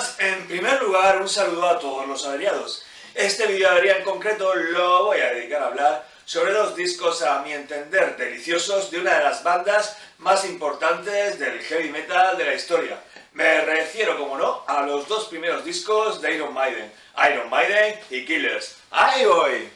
buenas. En primer lugar, un saludo a todos los averiados. Este vídeo de avería en concreto lo voy a dedicar a hablar sobre los discos, a mi entender, deliciosos de una de las bandas más importantes del heavy metal de la historia. Me refiero, como no, a los dos primeros discos de Iron Maiden y Killers. ¡Ahí voy!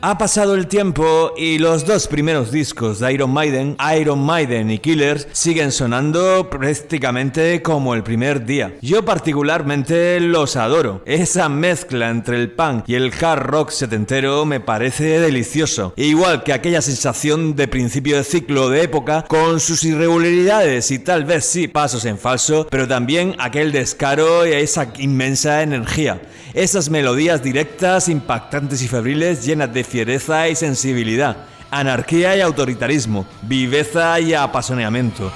Ha pasado el tiempo y los dos primeros discos de Iron Maiden y Killers, siguen sonando prácticamente como el primer día. Yo particularmente los adoro. Esa mezcla entre el punk y el hard rock setentero me parece delicioso. Igual que aquella sensación de principio de ciclo de época, con sus irregularidades y tal vez sí pasos en falso, pero también aquel descaro y esa inmensa energía. Esas melodías directas, impactantes y febriles, llenas de fiereza y sensibilidad, anarquía y autoritarismo, viveza y apasionamiento.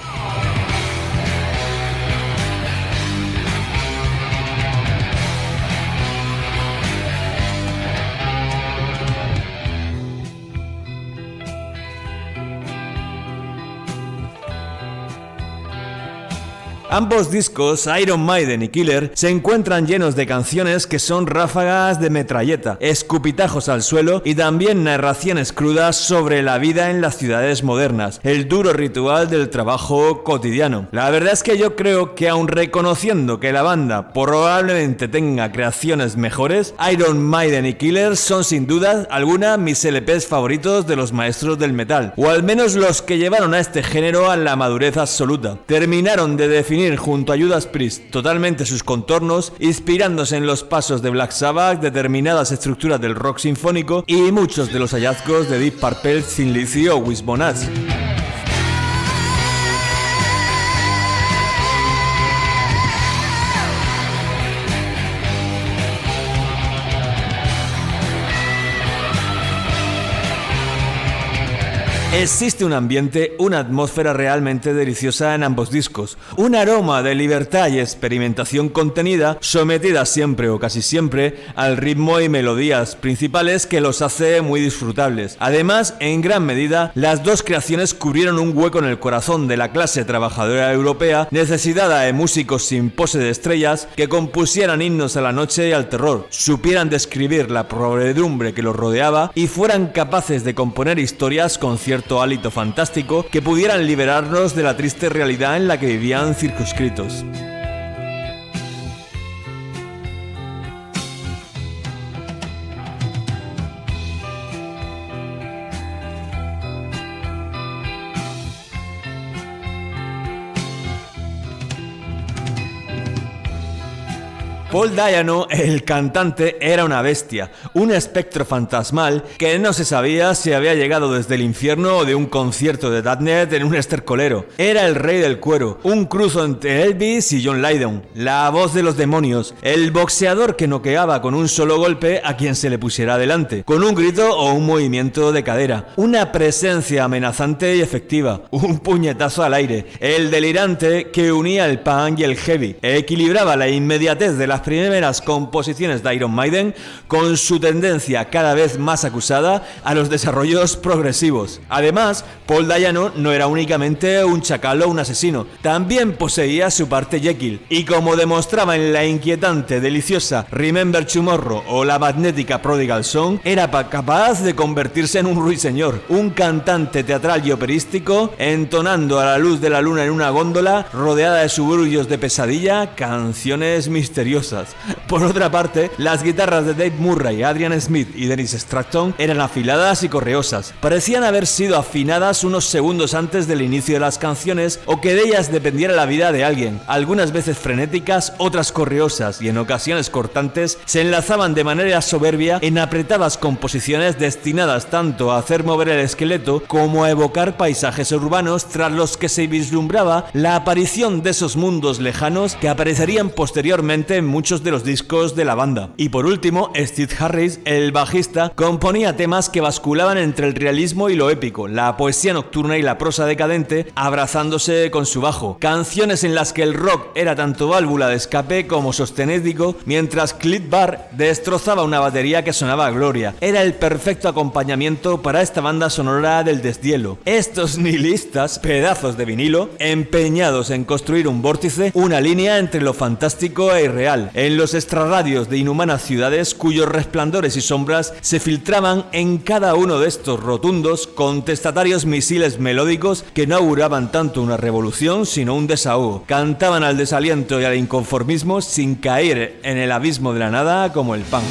Ambos discos, Iron Maiden y Killer, se encuentran llenos de canciones que son ráfagas de metralleta, escupitajos al suelo y también narraciones crudas sobre la vida en las ciudades modernas, el duro ritual del trabajo cotidiano. La verdad es que yo creo que aun reconociendo que la banda probablemente tenga creaciones mejores, Iron Maiden y Killer son sin duda alguna mis LPs favoritos de los maestros del metal, o al menos los que llevaron a este género a la madurez absoluta. Terminaron de definir junto a Judas Priest totalmente sus contornos, inspirándose en los pasos de Black Sabbath, determinadas estructuras del rock sinfónico y muchos de los hallazgos de Deep Purple, Thin Lizzy o Wishbone Ash. Existe un ambiente, una atmósfera realmente deliciosa en ambos discos, un aroma de libertad y experimentación contenida, sometida siempre o casi siempre al ritmo y melodías principales que los hace muy disfrutables. Además, en gran medida, las dos creaciones cubrieron un hueco en el corazón de la clase trabajadora europea, necesitada de músicos sin pose de estrellas que compusieran himnos a la noche y al terror, supieran describir la podredumbre que los rodeaba y fueran capaces de componer historias con cierto hálito fantástico que pudieran liberarnos de la triste realidad en la que vivían circunscritos. Paul Di'Anno, el cantante, era una bestia, un espectro fantasmal que no se sabía si había llegado desde el infierno o de un concierto de Darknet en un estercolero. Era el rey del cuero, un cruzo entre Elvis y John Lydon, la voz de los demonios, el boxeador que noqueaba con un solo golpe a quien se le pusiera delante, con un grito o un movimiento de cadera, una presencia amenazante y efectiva, un puñetazo al aire, el delirante que unía el punk y el heavy, equilibraba la inmediatez de las primeras composiciones de Iron Maiden con su tendencia cada vez más acusada a los desarrollos progresivos. Además, Paul Di'Anno no era únicamente un chacal o un asesino, también poseía su parte Jekyll, y como demostraba en la inquietante, deliciosa Remember Tomorrow o la magnética Prodigal Song, era capaz de convertirse en un ruiseñor, un cantante teatral y operístico, entonando a la luz de la luna en una góndola rodeada de suburbios de pesadilla, canciones misteriosas. Por otra parte, las guitarras de Dave Murray, Adrian Smith y Dennis Stratton eran afiladas y correosas. Parecían haber sido afinadas unos segundos antes del inicio de las canciones o que de ellas dependiera la vida de alguien. Algunas veces frenéticas, otras correosas y en ocasiones cortantes, se enlazaban de manera soberbia en apretadas composiciones destinadas tanto a hacer mover el esqueleto como a evocar paisajes urbanos tras los que se vislumbraba la aparición de esos mundos lejanos que aparecerían posteriormente en muchos de los discos de la banda. Y por último, Steve Harris, el bajista, componía temas que basculaban entre el realismo y lo épico, la poesía nocturna y la prosa decadente, abrazándose con su bajo. Canciones en las que el rock era tanto válvula de escape como sostén ético, mientras Cliff Bar destrozaba una batería que sonaba a gloria. Era el perfecto acompañamiento para esta banda sonora del deshielo. Estos nihilistas, pedazos de vinilo, empeñados en construir un vórtice, una línea entre lo fantástico e irreal, en los extrarradios de inhumanas ciudades cuyos resplandores y sombras se filtraban en cada uno de estos rotundos, contestatarios misiles melódicos que no auguraban tanto una revolución sino un desahogo. Cantaban al desaliento y al inconformismo sin caer en el abismo de la nada como el punk.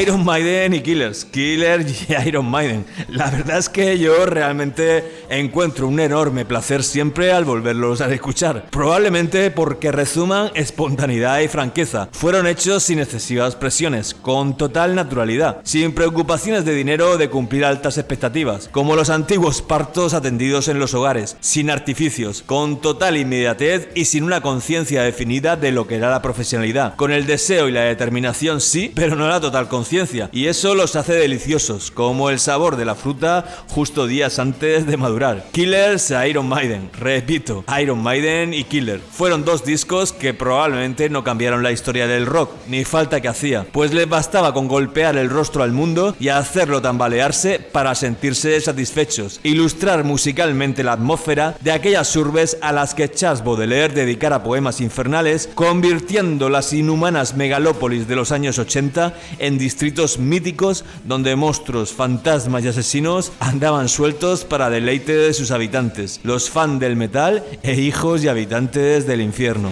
Iron Maiden y Killers, Killer y Iron Maiden. La verdad es que yo realmente encuentro un enorme placer siempre al volverlos a escuchar. Probablemente porque resuman espontaneidad y franqueza. Fueron hechos sin excesivas presiones, con total naturalidad, sin preocupaciones de dinero o de cumplir altas expectativas, como los antiguos partos atendidos en los hogares, sin artificios, con total inmediatez y sin una conciencia definida de lo que era la profesionalidad, con el deseo y la determinación sí, pero no la total conciencia, y eso los hace deliciosos, como el sabor de la fruta justo días antes de madurar. Killers e Iron Maiden, repito, Iron Maiden y Killer, fueron dos discos que probablemente no cambiaron la historia del rock, ni falta que hacía, pues les bastaba con golpear el rostro al mundo y hacerlo tambalearse para sentirse satisfechos, ilustrar musicalmente la atmósfera de aquellas urbes a las que Charles Baudelaire dedicara poemas infernales, convirtiendo las inhumanas megalópolis de los años 80 en distritos míticos donde monstruos, fantasmas y asesinos andaban sueltos para deleite de sus habitantes, los fans del metal e hijos y habitantes del infierno.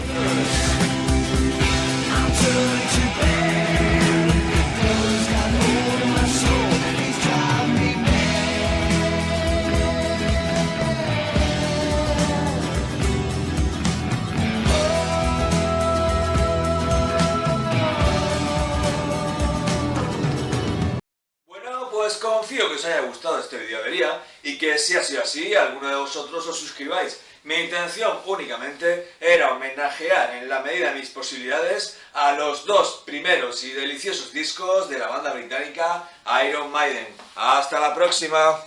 Pues confío que os haya gustado este videoavería y que si ha sido así, alguno de vosotros os suscribáis. Mi intención únicamente era homenajear en la medida de mis posibilidades a los dos primeros y deliciosos discos de la banda británica Iron Maiden. ¡Hasta la próxima!